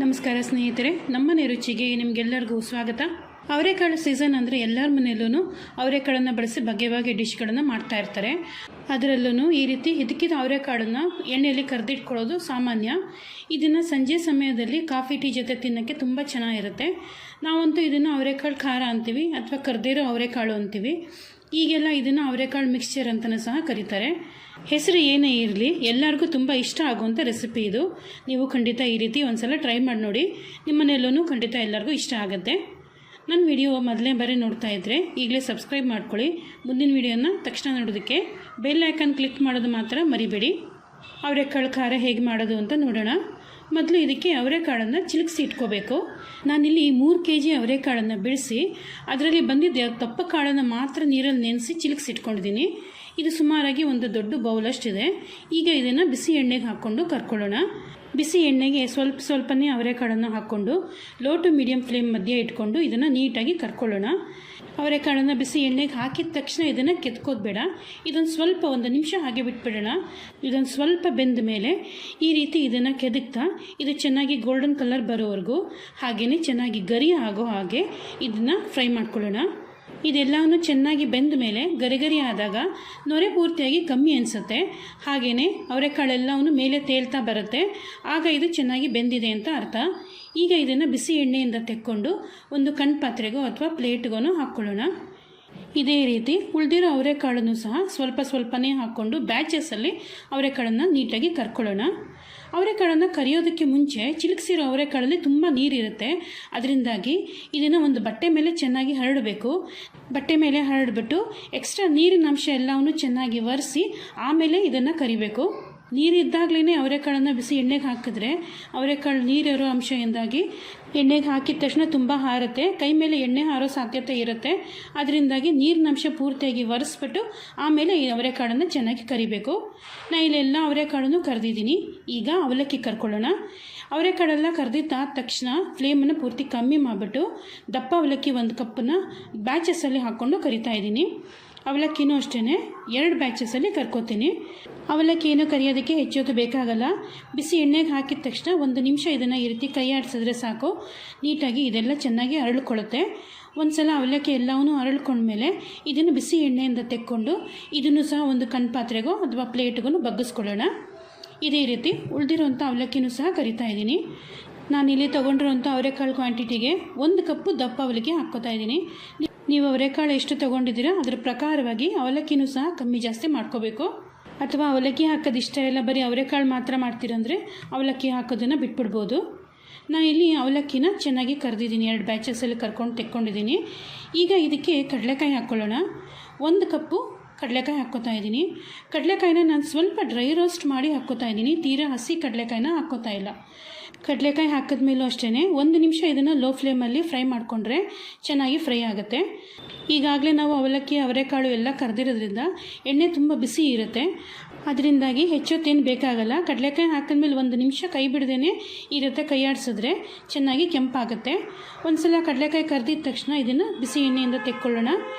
ನಮಸ್ಕಾರ ಸ್ನೇಹಿತರೆ, ನಮ್ಮನೆ ರುಚಿಗೆ ನಿಮಗೆಲ್ಲರಿಗೂ ಸ್ವಾಗತ. ಅವರೆಕಾಳು ಸೀಸನ್ ಅಂದರೆ ಎಲ್ಲರ ಮನೆಯಲ್ಲೂ ಅವರೆಕಾಳನ್ನು ಬಳಸಿ ಬಗೆ ಬಗೆ ಡಿಶ್ಗಳನ್ನು ಮಾಡ್ತಾ ಇರ್ತಾರೆ. ಅದರಲ್ಲೂ ಈ ರೀತಿ ಹಿದಕಿದ ಅವರೆಕಾಳನ್ನು ಎಣ್ಣೆಯಲ್ಲಿ ಕರೆದಿಟ್ಕೊಳ್ಳೋದು ಸಾಮಾನ್ಯ. ಇದನ್ನು ಸಂಜೆ ಸಮಯದಲ್ಲಿ ಕಾಫಿ ಟೀ ಜೊತೆ ತಿನ್ನೋಕ್ಕೆ ತುಂಬ ಚೆನ್ನಾಗಿರುತ್ತೆ. ನಾವಂತೂ ಇದನ್ನು ಅವರೆಕಾಳು ಖಾರ ಅಂತೀವಿ ಅಥವಾ ಕರೆದಿರೋ ಅವರೆಕಾಳು ಅಂತೀವಿ. ಈಗೆಲ್ಲ ಇದನ್ನು ಅವರೆಕಾಳು ಮಿಕ್ಸ್ಚರ್ ಅಂತಲೂ ಸಹ ಕರೀತಾರೆ. ಹೆಸರು ಏನೇ ಇರಲಿ, ಎಲ್ಲರಿಗೂ ತುಂಬ ಇಷ್ಟ ಆಗುವಂಥ ರೆಸಿಪಿ ಇದು. ನೀವು ಖಂಡಿತ ಈ ರೀತಿ ಒಂದ್ಸಲ ಟ್ರೈ ಮಾಡಿ ನೋಡಿ, ನಿಮ್ಮನೆಯಲ್ಲೂ ಖಂಡಿತ ಎಲ್ಲರಿಗೂ ಇಷ್ಟ ಆಗುತ್ತೆ. ನನ್ನ ವಿಡಿಯೋ ಮೊದಲೇ ಬಾರಿ ನೋಡ್ತಾ ಇದ್ದರೆ ಈಗಲೇ ಸಬ್ಸ್ಕ್ರೈಬ್ ಮಾಡ್ಕೊಳ್ಳಿ. ಮುಂದಿನ ವಿಡಿಯೋನ ತಕ್ಷಣ ನೋಡೋದಕ್ಕೆ ಬೆಲ್ ಐಕಾನ್ ಕ್ಲಿಕ್ ಮಾಡೋದು ಮಾತ್ರ ಮರಿಬೇಡಿ. ಅವರೆಕಾಳು ಖಾರ ಹೇಗೆ ಮಾಡೋದು ಅಂತ ನೋಡೋಣ. ಮೊದಲು ಇದಕ್ಕೆ ಅವರೆಕಾಳನ್ನು ಚಿಲುಕಿಸಿ ಇಟ್ಕೋಬೇಕು. ನಾನಿಲ್ಲಿ 3 kg ಅವರೆಕಾಳನ್ನು ಬಿಡಿಸಿ ಅದರಲ್ಲಿ ಬಂದಿದ್ದ ದಪ್ಪ ಕಾಳನ್ನು ಮಾತ್ರ ನೀರಲ್ಲಿ ನೆನೆಸಿ ಚಿಲುಕಿಸಿ ಇಟ್ಕೊಂಡಿದ್ದೀನಿ. ಇದು ಸುಮಾರಾಗಿ ಒಂದು ದೊಡ್ಡ ಬೌಲಷ್ಟಿದೆ. ಈಗ ಇದನ್ನು ಬಿಸಿ ಎಣ್ಣೆಗೆ ಹಾಕ್ಕೊಂಡು ಕರ್ಕೊಳ್ಳೋಣ. ಬಿಸಿ ಎಣ್ಣೆಗೆ ಸ್ವಲ್ಪನೇ ಅವರೆಕಾಳನ್ನು ಹಾಕ್ಕೊಂಡು ಲೋ ಟು ಮೀಡಿಯಮ್ ಫ್ಲೇಮ್ ಮಧ್ಯೆ ಇಟ್ಕೊಂಡು ಇದನ್ನು ನೀಟಾಗಿ ಕರ್ಕೊಳ್ಳೋಣ. ಅವರೆಕಾಳನ್ನು ಬಿಸಿ ಎಣ್ಣೆಗೆ ಹಾಕಿದ ತಕ್ಷಣ ಇದನ್ನು ಕೆತ್ಕೋದು ಬೇಡ. ಇದೊಂದು ಸ್ವಲ್ಪ 1 ನಿಮಿಷ ಹಾಗೆ ಬಿಟ್ಬಿಡೋಣ. ಇದೊಂದು ಸ್ವಲ್ಪ ಬೆಂದ ಮೇಲೆ ಈ ರೀತಿ ಇದನ್ನು ಕೆದಕ್ತಾ ಇದು ಚೆನ್ನಾಗಿ ಗೋಲ್ಡನ್ ಕಲರ್ ಬರೋವರೆಗೂ ಹಾಗೆಯೇ ಚೆನ್ನಾಗಿ ಗರಿ ಆಗೋ ಹಾಗೆ ಇದನ್ನು ಫ್ರೈ ಮಾಡ್ಕೊಳ್ಳೋಣ. ಇದೆಲ್ಲವೂ ಚೆನ್ನಾಗಿ ಬೆಂದ ಮೇಲೆ ಗರಿ ಆದಾಗ ನೊರೆ ಪೂರ್ತಿಯಾಗಿ ಕಮ್ಮಿ ಅನಿಸುತ್ತೆ. ಹಾಗೆಯೇ ಅವರೆಕಾಳೆಲ್ಲವೂ ಮೇಲೆ ತೇಲ್ತಾ ಬರುತ್ತೆ. ಆಗ ಇದು ಚೆನ್ನಾಗಿ ಬೆಂದಿದೆ ಅಂತ ಅರ್ಥ. ಈಗ ಇದನ್ನು ಬಿಸಿ ಎಣ್ಣೆಯಿಂದ ತೆಕ್ಕೊಂಡು ಒಂದು ಕಣ್ಣು ಪಾತ್ರೆಗೋ ಅಥವಾ ಪ್ಲೇಟ್ಗೋ ಹಾಕ್ಕೊಳ್ಳೋಣ. ಇದೇ ರೀತಿ ಉಳಿದಿರೋ ಅವರೆಕಾಳನ್ನು ಸಹ ಸ್ವಲ್ಪನೇ ಹಾಕ್ಕೊಂಡು ಬ್ಯಾಚಸ್ಸಲ್ಲಿ ಅವರೆಕಾಳನ್ನು ನೀಟಾಗಿ ಕರ್ಕೊಳ್ಳೋಣ. ಅವರೆಕಾಳನ್ನು ಕರಿಯೋದಕ್ಕೆ ಮುಂಚೆ ಚಿಲುಕಿಸಿರೋ ಅವರೆಕಾಳಲ್ಲಿ ತುಂಬ ನೀರಿರುತ್ತೆ. ಅದರಿಂದಾಗಿ ಇದನ್ನು ಒಂದು ಬಟ್ಟೆ ಮೇಲೆ ಚೆನ್ನಾಗಿ ಹರಡಬೇಕು. ಬಟ್ಟೆ ಮೇಲೆ ಹರಡ್ಬಿಟ್ಟು ಎಕ್ಸ್ಟ್ರಾ ನೀರಿನ ಅಂಶ ಎಲ್ಲವನ್ನೂ ಚೆನ್ನಾಗಿ ಒರೆಸಿ ಆಮೇಲೆ ಇದನ್ನು ಕರಿಬೇಕು. ನೀರಿದ್ದಾಗಲೇ ಅವರೆಕಾಳನ್ನು ಬಿಸಿ ಎಣ್ಣೆಗೆ ಹಾಕಿದ್ರೆ ಅವರೆಕಾಳು ನೀರಿರೋ ಅಂಶದಿಂದಾಗಿ ಎಣ್ಣೆಗೆ ಹಾಕಿದ ತಕ್ಷಣ ತುಂಬ ಹಾರುತ್ತೆ, ಕೈ ಮೇಲೆ ಎಣ್ಣೆ ಹಾರೋ ಸಾಧ್ಯತೆ ಇರುತ್ತೆ. ಅದರಿಂದಾಗಿ ನೀರಿನ ಅಂಶ ಪೂರ್ತಿಯಾಗಿ ಒರೆಸ್ಬಿಟ್ಟು ಆಮೇಲೆ ಈ ಅವರೆಕಾಳನ್ನು ಚೆನ್ನಾಗಿ ಕರಿಬೇಕು. ನಾನು ಇಲ್ಲೆಲ್ಲ ಅವರೆಕಾಳನ್ನು ಕರೆದಿದ್ದೀನಿ. ಈಗ ಅವಲಕ್ಕಿ ಕರ್ಕೊಳ್ಳೋಣ. ಅವರೆಕಾಳೆಲ್ಲ ಕರೆದಿದ್ದಾದ ತಕ್ಷಣ ಫ್ಲೇಮನ್ನು ಪೂರ್ತಿ ಕಮ್ಮಿ ಮಾಡಿಬಿಟ್ಟು ದಪ್ಪ ಅವಲಕ್ಕಿ 1 ಕಪ್ಪನ್ನು ಬ್ಯಾಚಸ್ಸಲ್ಲಿ ಹಾಕ್ಕೊಂಡು ಕರಿತಾ ಇದ್ದೀನಿ. ಅವಲಕ್ಕಿನೂ ಅಷ್ಟೇ 2 ಬ್ಯಾಚಸ್ಸಲ್ಲಿ ಕರ್ಕೋತೀನಿ. ಅವಲಕ್ಕಿ ಏನು ಕರಿಯೋದಕ್ಕೆ ಹೆಚ್ಚೊತ್ತು ಬೇಕಾಗಲ್ಲ. ಬಿಸಿ ಎಣ್ಣೆಗೆ ಹಾಕಿದ ತಕ್ಷಣ 1 ನಿಮಿಷ ಇದನ್ನು ಈ ರೀತಿ ಕೈ ಆಡಿಸಿದ್ರೆ ಸಾಕು. ನೀಟಾಗಿ ಇದೆಲ್ಲ ಚೆನ್ನಾಗಿ ಅರಳ್ಕೊಳ್ಳುತ್ತೆ. ಒಂದು ಸಲ ಅವಲಕ್ಕಿ ಎಲ್ಲವನ್ನೂ ಅರಳ್ಕೊಂಡ್ಮೇಲೆ ಇದನ್ನು ಬಿಸಿ ಎಣ್ಣೆಯಿಂದ ತೆಕ್ಕೊಂಡು ಇದನ್ನು ಸಹ ಒಂದು ಕಣ್ಣು ಪಾತ್ರೆಗೋ ಅಥವಾ ಪ್ಲೇಟ್ಗೂ ಬಗ್ಗಿಸ್ಕೊಳ್ಳೋಣ. ಇದೇ ರೀತಿ ಉಳಿದಿರೋಂಥ ಅವಲಕ್ಕಿನೂ ಸಹ ಕರಿತಾ ಇದ್ದೀನಿ. ನಾನಿಲ್ಲಿ ತೊಗೊಂಡಿರೋಂಥ ಅವರೆಕಾಳು ಕ್ವಾಂಟಿಟಿಗೆ 1 ಕಪ್ಪು ದಪ್ಪ ಅವಲಕ್ಕಿ ಹಾಕ್ಕೋತಾ ಇದ್ದೀನಿ. ನೀವು ಅವರೆಕಾಳು ಎಷ್ಟು ತೊಗೊಂಡಿದ್ದೀರಾ ಅದರ ಪ್ರಕಾರವಾಗಿ ಅವಲಕ್ಕಿನೂ ಸಹ ಕಮ್ಮಿ ಜಾಸ್ತಿ ಮಾಡ್ಕೋಬೇಕು. ಅಥವಾ ಅವಲಕ್ಕಿ ಹಾಕೋದು ಇಷ್ಟ ಇಲ್ಲ, ಬರೀ ಅವರೆಕಾಳು ಮಾತ್ರ ಮಾಡ್ತೀರಂದರೆ ಅವಲಕ್ಕಿ ಹಾಕೋದನ್ನು ಬಿಟ್ಬಿಡ್ಬೋದು. ನಾನು ಇಲ್ಲಿ ಅವಲಕ್ಕಿನ ಚೆನ್ನಾಗಿ ಕರೆದಿದ್ದೀನಿ. 2 ಬ್ಯಾಚಸ್ಸಲ್ಲಿ ಕರ್ಕೊಂಡು ತೆಕ್ಕೊಂಡಿದ್ದೀನಿ. ಈಗ ಇದಕ್ಕೆ ಕಡಲೆಕಾಯಿ ಹಾಕ್ಕೊಳ್ಳೋಣ. 1 ಕಪ್ಪು ಕಡಲೆಕಾಯಿ ಹಾಕ್ಕೋತಾ ಇದ್ದೀನಿ. ಕಡಲೆಕಾಯಿನ ನಾನು ಸ್ವಲ್ಪ ಡ್ರೈ ರೋಸ್ಟ್ ಮಾಡಿ ಹಾಕ್ಕೋತಾ ಇದ್ದೀನಿ. ತೀರಾ ಹಸಿ ಕಡಲೆಕಾಯಿನ ಹಾಕ್ಕೋತಾ ಇಲ್ಲ. ಕಡಲೆಕಾಯಿ ಹಾಕಿದ್ಮೇಲೂ ಅಷ್ಟೇ 1 ನಿಮಿಷ ಇದನ್ನು ಲೋ ಫ್ಲೇಮಲ್ಲಿ ಫ್ರೈ ಮಾಡಿಕೊಂಡ್ರೆ ಚೆನ್ನಾಗಿ ಫ್ರೈ ಆಗುತ್ತೆ. ಈಗಾಗಲೇ ನಾವು ಅವಲಕ್ಕಿ ಅವರೆಕಾಳು ಎಲ್ಲ ಕರೆದಿರೋದ್ರಿಂದ ಎಣ್ಣೆ ತುಂಬ ಬಿಸಿ ಇರುತ್ತೆ. ಅದರಿಂದಾಗಿ ಹೆಚ್ಚೊತ್ತೇನು ಬೇಕಾಗಲ್ಲ. ಕಡಲೆಕಾಯಿ ಹಾಕಿದ್ಮೇಲೆ 1 ನಿಮಿಷ ಕೈ ಬಿಡದೇನೆ ಈ ರೀತಿ ಕೈ ಆಡಿಸಿದ್ರೆ ಚೆನ್ನಾಗಿ ಕೆಂಪಾಗುತ್ತೆ. ಒಂದು ಸಲ ಕಡಲೆಕಾಯಿ ಕರೆದಿದ ತಕ್ಷಣ ಇದನ್ನು ಬಿಸಿ ಎಣ್ಣೆಯಿಂದ ತೆಕ್ಕೊಳ್ಳೋಣ.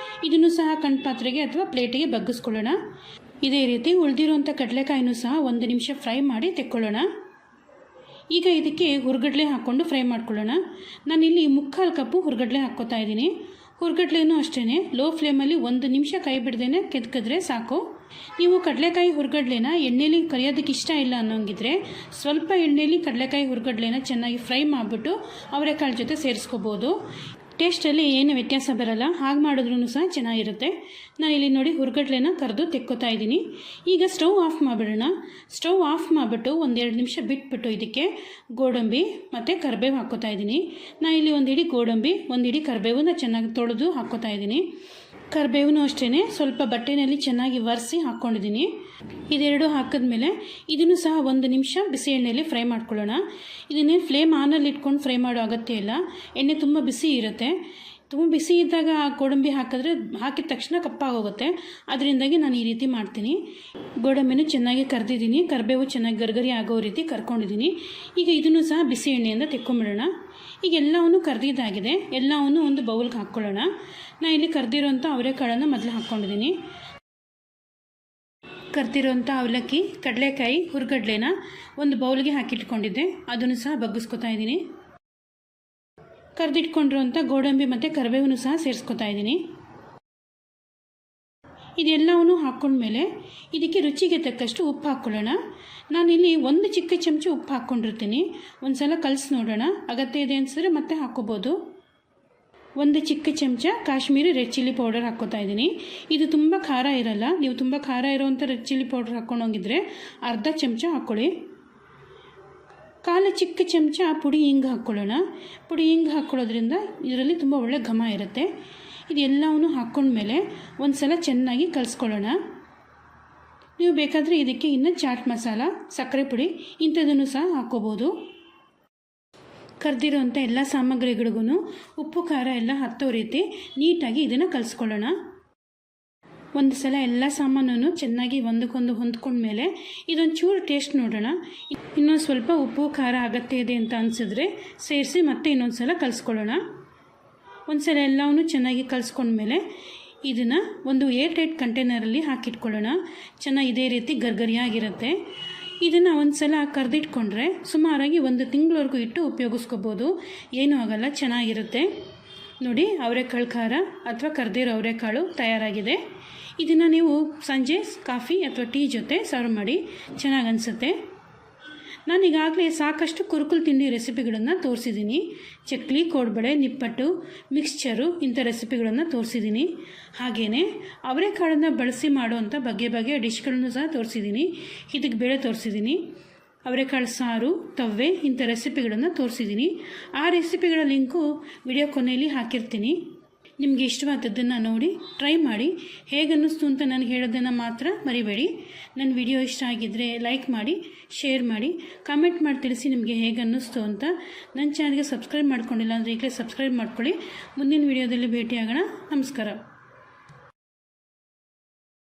ಇದನ್ನು ಸಹ ಕಣ್ಣು ಪಾತ್ರೆಗೆ ಅಥವಾ ಪ್ಲೇಟಿಗೆ ಬಗ್ಗಿಸ್ಕೊಳ್ಳೋಣ. ಇದೇ ರೀತಿ ಉಳಿದಿರುವಂಥ ಕಡಲೆಕಾಯಿನೂ ಸಹ 1 ನಿಮಿಷ ಫ್ರೈ ಮಾಡಿ ತೆಕ್ಕೊಳ್ಳೋಣ. ಈಗ ಇದಕ್ಕೆ ಹುರ್ಗಡ್ಲೆ ಹಾಕ್ಕೊಂಡು ಫ್ರೈ ಮಾಡ್ಕೊಳ್ಳೋಣ. ನಾನಿಲ್ಲಿ 3/4 ಕಪ್ಪು ಹುರ್ಗಡ್ಲೆ ಹಾಕ್ಕೋತಾ ಇದ್ದೀನಿ. ಹುರ್ಗಡ್ಲೆನೂ ಅಷ್ಟೇ ಲೋ ಫ್ಲೇಮಲ್ಲಿ 1 ನಿಮಿಷ ಕೈ ಬಿಡದೇನೆ ಕೆದಕಿದ್ರೆ ಸಾಕು. ನೀವು ಕಡಲೆಕಾಯಿ ಹುರ್ಗಡ್ಲೆನ ಎಣ್ಣೆಲಿ ಕರಿಯೋದಕ್ಕೆ ಇಷ್ಟ ಇಲ್ಲ ಅನ್ನೋಂಗಿದ್ರೆ ಸ್ವಲ್ಪ ಎಣ್ಣೆಲಿ ಕಡಲೆಕಾಯಿ ಹುರ್ಗಡ್ಲೆನ ಚೆನ್ನಾಗಿ ಫ್ರೈ ಮಾಡಿಬಿಟ್ಟು ಅವರೆಕಾಳು ಜೊತೆ ಸೇರಿಸ್ಕೋಬೋದು. ಟೇಸ್ಟಲ್ಲಿ ಏನು ವ್ಯತ್ಯಾಸ ಬರಲ್ಲ. ಹಾಗೆ ಮಾಡಿದ್ರೂ ಸಹ ಚೆನ್ನಾಗಿರುತ್ತೆ. ನಾನಿಲ್ಲಿ ನೋಡಿ ಹುರ್ಗಡ್ಲೆನ ಕರೆದು ತೆಕ್ಕೋತಾ ಇದ್ದೀನಿ. ಈಗ ಸ್ಟವ್ ಆಫ್ ಮಾಡಿಬಿಡೋಣ. ಸ್ಟವ್ ಆಫ್ ಮಾಡಿಬಿಟ್ಟು 1-2 ನಿಮಿಷ ಬಿಟ್ಬಿಟ್ಟು ಇದಕ್ಕೆ ಗೋಡಂಬಿ ಮತ್ತು ಕರಿಬೇವು ಹಾಕ್ಕೋತಾ ಇದ್ದೀನಿ. ನಾನು ಇಲ್ಲಿ 1 ಹಿಡಿ ಗೋಡಂಬಿ 1 ಹಿಡಿ ಕರಿಬೇವನ್ನ ಚೆನ್ನಾಗಿ ತೊಳೆದು ಹಾಕ್ಕೋತಾ ಇದ್ದೀನಿ. ಕರಿಬೇವೂ ಅಷ್ಟೇ ಸ್ವಲ್ಪ ಬಟ್ಟೆನಲ್ಲಿ ಚೆನ್ನಾಗಿ ಒರೆಸಿ ಹಾಕ್ಕೊಂಡಿದ್ದೀನಿ. ಇದೆರಡು ಹಾಕಿದ್ಮೇಲೆ ಇದನ್ನು ಸಹ 1 ನಿಮಿಷ ಬಿಸಿ ಎಣ್ಣೆಯಲ್ಲಿ ಫ್ರೈ ಮಾಡ್ಕೊಳ್ಳೋಣ. ಇದನ್ನೇ ಫ್ಲೇಮ್ ಆನಲ್ಲಿ ಇಟ್ಕೊಂಡು ಫ್ರೈ ಮಾಡೋ ಅಗತ್ಯ ಇಲ್ಲ. ಎಣ್ಣೆ ತುಂಬ ಬಿಸಿ ಇರುತ್ತೆ. ತುಂಬ ಬಿಸಿ ಇದ್ದಾಗ ಗೋಡಂಬಿ ಹಾಕಿದ ತಕ್ಷಣ ಕಪ್ಪಾಗೋಗುತ್ತೆ. ಅದರಿಂದಾಗಿ ನಾನು ಈ ರೀತಿ ಮಾಡ್ತೀನಿ. ಗೋಡಂಬಿನೂ ಚೆನ್ನಾಗಿ ಕರೆದಿದ್ದೀನಿ. ಕರಿಬೇವು ಚೆನ್ನಾಗಿ ಗರ್ಗರಿ ಆಗೋ ರೀತಿ ಕರ್ಕೊಂಡಿದ್ದೀನಿ. ಈಗ ಇದನ್ನು ಸಹ ಬಿಸಿ ಎಣ್ಣೆಯಿಂದ ತೆಕ್ಕೊಂಬಿಡೋಣ. ಈಗ ಎಲ್ಲವನ್ನೂ ಕರೆದಿದ್ದಾಗಿದೆ. ಎಲ್ಲವನ್ನೂ ಒಂದು ಬೌಲ್ಗೆ ಹಾಕ್ಕೊಳ್ಳೋಣ. ನಾನು ಇಲ್ಲಿ ಕರೆದಿರೋಂಥ ಅವರೆಕಾಳನ್ನು ಮೊದಲು ಹಾಕ್ಕೊಂಡಿದ್ದೀನಿ. ಕರ್ದಿರೋಂಥ ಅವಲಕ್ಕಿ, ಕಡಲೆಕಾಯಿ, ಹುರ್ಗಡ್ಲೆನ ಒಂದು ಬೌಲ್ಗೆ ಹಾಕಿಟ್ಕೊಂಡಿದ್ದೆ, ಅದನ್ನು ಸಹ ಬಗ್ಗಿಸ್ಕೊತಾ ಇದ್ದೀನಿ. ಕರೆದಿಟ್ಕೊಂಡಿರೋಂಥ ಗೋಡಂಬಿ ಮತ್ತು ಕರಿಬೇವನ್ನು ಸಹ ಸೇರಿಸ್ಕೊತಾ ಇದ್ದೀನಿ. ಇದೆಲ್ಲವನ್ನೂ ಹಾಕ್ಕೊಂಡ್ಮೇಲೆ ಇದಕ್ಕೆ ರುಚಿಗೆ ತಕ್ಕಷ್ಟು ಉಪ್ಪು ಹಾಕ್ಕೊಳ್ಳೋಣ. ನಾನಿಲ್ಲಿ ಒಂದು ಚಿಕ್ಕ ಚಮಚ ಉಪ್ಪು ಹಾಕ್ಕೊಂಡಿರ್ತೀನಿ. ಒಂದು ಸಲ ಕಲಸಿ ನೋಡೋಣ, ಅಗತ್ಯ ಇದೆ ಅನಿಸಿದ್ರೆ ಮತ್ತೆ ಹಾಕ್ಕೋಬೋದು. ಒಂದು ಚಿಕ್ಕ ಚಮಚ ಕಾಶ್ಮೀರಿ ರೆಡ್ ಚಿಲ್ಲಿ ಪೌಡರ್ ಹಾಕ್ಕೋತಾ ಇದ್ದೀನಿ. ಇದು ತುಂಬ ಖಾರ ಇರಲ್ಲ. ನೀವು ತುಂಬ ಖಾರ ಇರೋವಂಥ ರೆಡ್ ಚಿಲ್ಲಿ ಪೌಡರ್ ಹಾಕ್ಕೊಂಡೋಗಿದ್ರೆ ಅರ್ಧ ಚಮಚ ಹಾಕ್ಕೊಳ್ಳಿ. ಕಾಲು ಚಿಕ್ಕ ಚಮಚ ಪುಡಿ ಹಿಂಗೆ ಹಾಕ್ಕೊಳ್ಳೋಣ. ಪುಡಿ ಹಿಂಗೆ ಹಾಕ್ಕೊಳ್ಳೋದ್ರಿಂದ ಇದರಲ್ಲಿ ತುಂಬ ಒಳ್ಳೆ ಘಮ ಇರುತ್ತೆ. ಇದೆಲ್ಲವನ್ನೂ ಹಾಕ್ಕೊಂಡ್ಮೇಲೆ ಒಂದು ಸಲ ಚೆನ್ನಾಗಿ ಕಲಿಸ್ಕೊಳ್ಳೋಣ. ನೀವು ಬೇಕಾದರೆ ಇದಕ್ಕೆ ಇನ್ನು ಚಾಟ್ ಮಸಾಲ, ಸಕ್ಕರೆ ಪುಡಿ ಇಂಥದನ್ನು ಸಹ ಹಾಕ್ಕೋಬೋದು. ಕರೆದಿರೋಂಥ ಎಲ್ಲ ಸಾಮಗ್ರಿಗಳಿಗೂ ಉಪ್ಪು ಖಾರ ಎಲ್ಲ ಹತ್ತೋ ರೀತಿ ನೀಟಾಗಿ ಇದನ್ನು ಕಲಿಸ್ಕೊಳ್ಳೋಣ. ಒಂದು ಸಲ ಎಲ್ಲ ಸಾಮಾನನ್ನು ಚೆನ್ನಾಗಿ ಒಂದಕ್ಕೊಂದು ಹೊಂದ್ಕೊಂಡ್ಮೇಲೆ ಇದೊಂದು ಚೂರು ಟೇಸ್ಟ್ ನೋಡೋಣ. ಇನ್ನೊಂದು ಸ್ವಲ್ಪ ಉಪ್ಪು ಖಾರ ಅಗತ್ಯ ಇದೆ ಅಂತ ಅನಿಸಿದ್ರೆ ಸೇರಿಸಿ ಮತ್ತೆ ಇನ್ನೊಂದು ಸಲ ಕಲಿಸ್ಕೊಳ್ಳೋಣ. ಒಂದು ಸಲ ಎಲ್ಲವನ್ನೂ ಚೆನ್ನಾಗಿ ಕಲಿಸ್ಕೊಂಡ್ಮೇಲೆ ಇದನ್ನು ಒಂದು ಏರ್ ಟೈಟ್ ಕಂಟೈನರಲ್ಲಿ ಹಾಕಿಟ್ಕೊಳ್ಳೋಣ. ಚೆನ್ನಾಗಿ ಇದೇ ರೀತಿ ಗರ್ಗರಿಯಾಗಿರುತ್ತೆ. ಇದನ್ನು ಒಂದು ಸಲ ಕರೆದಿಟ್ಕೊಂಡ್ರೆ ಸುಮಾರಾಗಿ 1 ತಿಂಗಳವರೆಗೂ ಇಟ್ಟು ಉಪಯೋಗಿಸ್ಕೋಬೋದು. ಏನೂ ಆಗಲ್ಲ, ಚೆನ್ನಾಗಿರುತ್ತೆ. ನೋಡಿ, ಅವರೆಕಾಳು ಖಾರ ಅಥವಾ ಕರೆದಿರೋ ಅವರೆಕಾಳು ತಯಾರಾಗಿದೆ. ಇದನ್ನು ನೀವು ಸಂಜೆ ಕಾಫಿ ಅಥವಾ ಟೀ ಜೊತೆ ಸರ್ವ್ ಮಾಡಿ, ಚೆನ್ನಾಗಿ ಅನಿಸುತ್ತೆ. ನಾನೀಗಾಗಲೇ ಸಾಕಷ್ಟು ಕುರುಕುಲು ತಿಂಡಿ ರೆಸಿಪಿಗಳನ್ನು ತೋರಿಸಿದ್ದೀನಿ. ಚಕ್ಲಿ, ಕೋಡ್ಬಳೆ, ನಿಪ್ಪಟ್ಟು, ಮಿಕ್ಸ್ಚರು ಇಂಥ ರೆಸಿಪಿಗಳನ್ನು ತೋರಿಸಿದ್ದೀನಿ. ಹಾಗೆಯೇ ಅವರೆಕಾಳನ್ನು ಬಳಸಿ ಮಾಡುವಂಥ ಬಗೆಯ ಡಿಶ್ಗಳನ್ನು ಸಹ ತೋರಿಸಿದ್ದೀನಿ. ಇದಕ್ಕೆ ಬೇಳೆ ತೋರಿಸಿದ್ದೀನಿ, ಅವರೆಕಾಳು ಸಾರು, ತವ್ವೆ ಇಂಥ ರೆಸಿಪಿಗಳನ್ನು ತೋರಿಸಿದ್ದೀನಿ. ಆ ರೆಸಿಪಿಗಳ ಲಿಂಕು ವಿಡಿಯೋ ಕೊನೆಯಲ್ಲಿ ಹಾಕಿರ್ತೀನಿ. ನಿಮಗೆ ಇಷ್ಟವಾದದ್ದನ್ನು ನೋಡಿ ಟ್ರೈ ಮಾಡಿ. ಹೇಗನ್ನಿಸ್ತು ಅಂತ ನನಗೆ ಹೇಳೋದನ್ನು ಮಾತ್ರ ಮರಿಬೇಡಿ. ನನ್ನ ವಿಡಿಯೋ ಇಷ್ಟ ಆಗಿದ್ದರೆ ಲೈಕ್ ಮಾಡಿ, ಶೇರ್ ಮಾಡಿ, ಕಾಮೆಂಟ್ ಮಾಡಿ ತಿಳಿಸಿ ನಿಮಗೆ ಹೇಗನ್ನಿಸ್ತು ಅಂತ. ನನ್ನ ಚಾನಲ್ಗೆ ಸಬ್ಸ್ಕ್ರೈಬ್ ಮಾಡ್ಕೊಂಡಿಲ್ಲ ಅಂದರೆ ಈಗಲೇ ಸಬ್ಸ್ಕ್ರೈಬ್ ಮಾಡ್ಕೊಳ್ಳಿ. ಮುಂದಿನ ವಿಡಿಯೋದಲ್ಲಿ ಭೇಟಿಯಾಗೋಣ. ನಮಸ್ಕಾರ.